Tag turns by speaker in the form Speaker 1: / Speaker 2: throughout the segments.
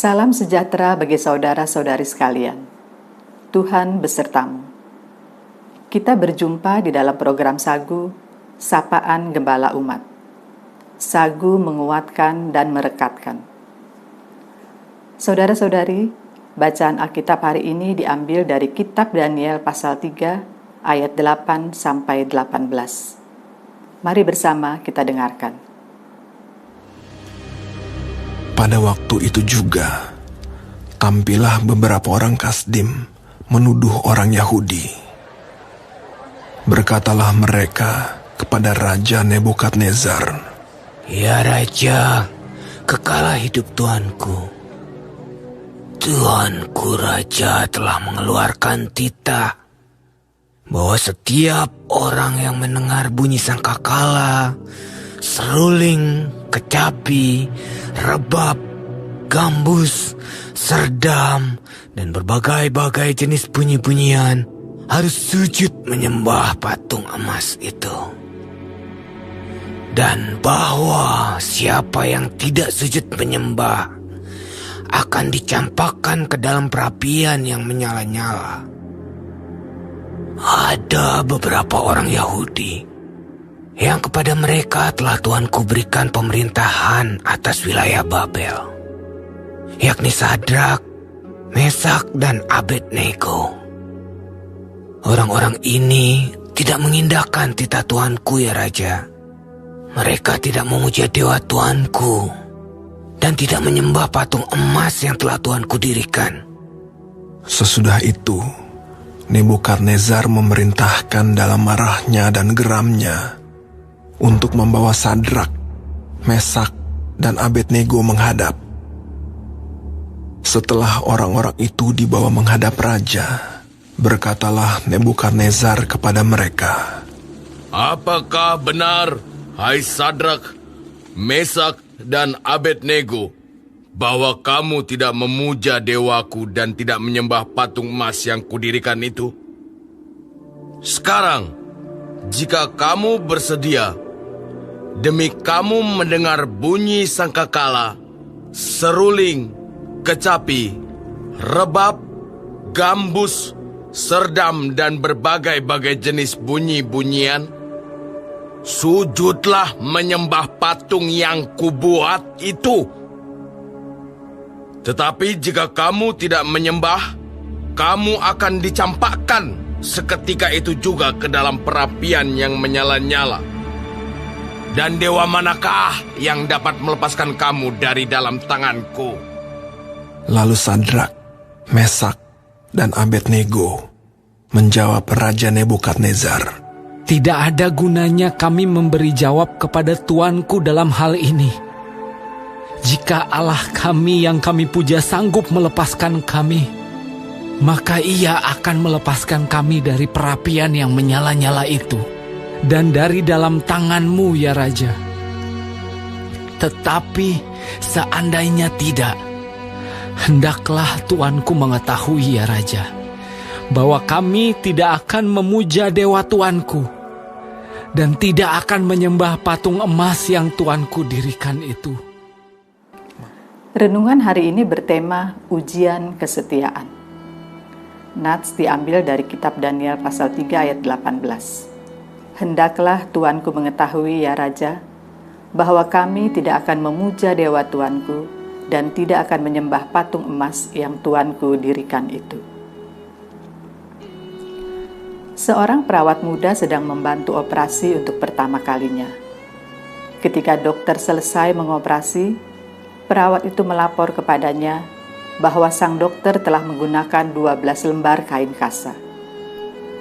Speaker 1: Salam sejahtera bagi saudara-saudari sekalian. Tuhan besertamu. Kita berjumpa di dalam program Sagu, Sapaan Gembala Umat. Sagu menguatkan dan merekatkan. Saudara-saudari, bacaan Alkitab hari ini diambil dari Kitab Daniel pasal 3 ayat 8 sampai 18. Mari bersama kita dengarkan.
Speaker 2: Pada waktu itu juga, tampillah beberapa orang Kasdim menuduh orang Yahudi. Berkatalah mereka kepada Raja Nebukadnezar,
Speaker 3: "Ya Raja, kekalah hidup Tuanku. Tuanku Raja telah mengeluarkan titah bahwa setiap orang yang mendengar bunyi sangkakala, seruling, kecapi, rebab, gambus, serdam, dan berbagai-bagai jenis bunyi-bunyian harus sujud menyembah patung emas itu. Dan bahwa siapa yang tidak sujud menyembah akan dicampakkan ke dalam perapian yang menyala-nyala." Ada beberapa orang Yahudi yang kepada mereka telah Tuanku berikan pemerintahan atas wilayah Babel, yakni Sadrak, Mesak, dan Abednego. Orang-orang ini tidak mengindahkan titah Tuanku, ya Raja. Mereka tidak memuja dewa Tuanku dan tidak menyembah patung emas yang telah Tuanku dirikan.
Speaker 2: Sesudah itu, Nebukadnezar memerintahkan dalam marahnya dan geramnya untuk membawa Sadrak, Mesak, dan Abednego menghadap. Setelah orang-orang itu dibawa menghadap raja, berkatalah Nebukadnezar kepada mereka,
Speaker 4: "Apakah benar, hai Sadrak, Mesak, dan Abednego, bahwa kamu tidak memuja dewaku dan tidak menyembah patung emas yang kudirikan itu? Sekarang, jika kamu bersedia, demi kamu mendengar bunyi sangkakala, seruling, kecapi, rebab, gambus, serdam, dan berbagai-bagai jenis bunyi-bunyian, sujudlah menyembah patung yang kubuat itu. Tetapi jika kamu tidak menyembah, kamu akan dicampakkan seketika itu juga ke dalam perapian yang menyala-nyala. Dan dewa manakah yang dapat melepaskan kamu dari dalam tanganku?"
Speaker 2: Lalu Sadrak, Mesak, dan Abednego menjawab Raja Nebukadnezar,
Speaker 5: "Tidak ada gunanya kami memberi jawab kepada Tuanku dalam hal ini. Jika Allah kami yang kami puja sanggup melepaskan kami, maka Ia akan melepaskan kami dari perapian yang menyala-nyala itu dan dari dalam tangan-Mu, ya Raja. Tetapi seandainya tidak, hendaklah Tuanku mengetahui, ya Raja, bahwa kami tidak akan memuja dewa Tuanku dan tidak akan menyembah patung emas yang Tuanku dirikan itu."
Speaker 1: Renungan hari ini bertema ujian kesetiaan. Nats diambil dari kitab Daniel pasal 3 ayat 18. "Hendaklah Tuanku mengetahui, ya Raja, bahwa kami tidak akan memuja dewa Tuanku dan tidak akan menyembah patung emas yang Tuanku dirikan itu." Seorang perawat muda sedang membantu operasi untuk pertama kalinya. Ketika dokter selesai mengoperasi, perawat itu melapor kepadanya bahwa sang dokter telah menggunakan 12 lembar kain kasa.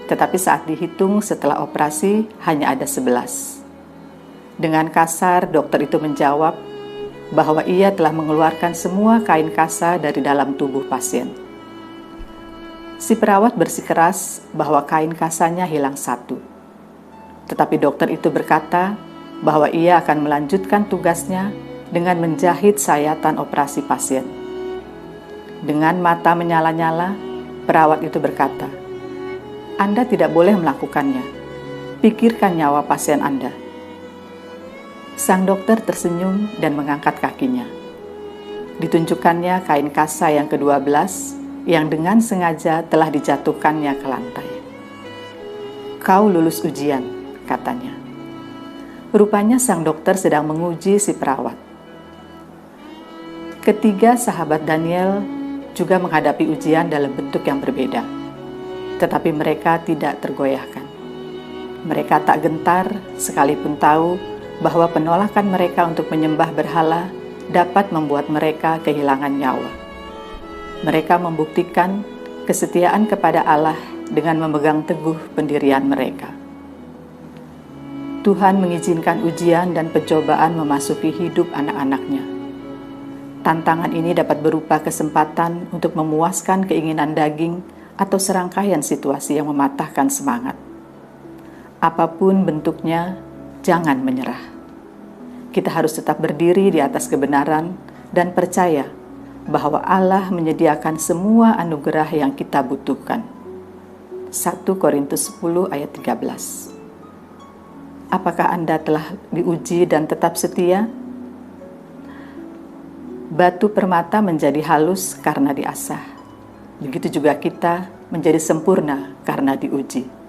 Speaker 1: Tetapi saat dihitung setelah operasi hanya ada 11. Dengan kasar, dokter itu menjawab bahwa ia telah mengeluarkan semua kain kasa dari dalam tubuh pasien. Si perawat bersikeras bahwa kain kasanya hilang satu. Tetapi dokter itu berkata bahwa ia akan melanjutkan tugasnya dengan menjahit sayatan operasi pasien. Dengan mata menyala-nyala, perawat itu berkata, "Anda tidak boleh melakukannya. Pikirkan nyawa pasien Anda." Sang dokter tersenyum dan mengangkat kakinya. Ditunjukkannya kain kasa yang ke-12 yang dengan sengaja telah dijatuhkannya ke lantai. "Kau lulus ujian," katanya. Rupanya sang dokter sedang menguji si perawat. Ketiga sahabat Daniel juga menghadapi ujian dalam bentuk yang berbeda, tetapi mereka tidak tergoyahkan. Mereka tak gentar sekalipun tahu bahwa penolakan mereka untuk menyembah berhala dapat membuat mereka kehilangan nyawa. Mereka membuktikan kesetiaan kepada Allah dengan memegang teguh pendirian mereka. Tuhan mengizinkan ujian dan pencobaan memasuki hidup anak-anak-Nya. Tantangan ini dapat berupa kesempatan untuk memuaskan keinginan daging atau serangkaian situasi yang mematahkan semangat. Apapun bentuknya, jangan menyerah. Kita harus tetap berdiri di atas kebenaran dan percaya bahwa Allah menyediakan semua anugerah yang kita butuhkan. 1 Korintus 10 ayat 13. Apakah Anda telah diuji dan tetap setia? Batu permata menjadi halus karena diasah. Begitu juga kita menjadi sempurna karena diuji.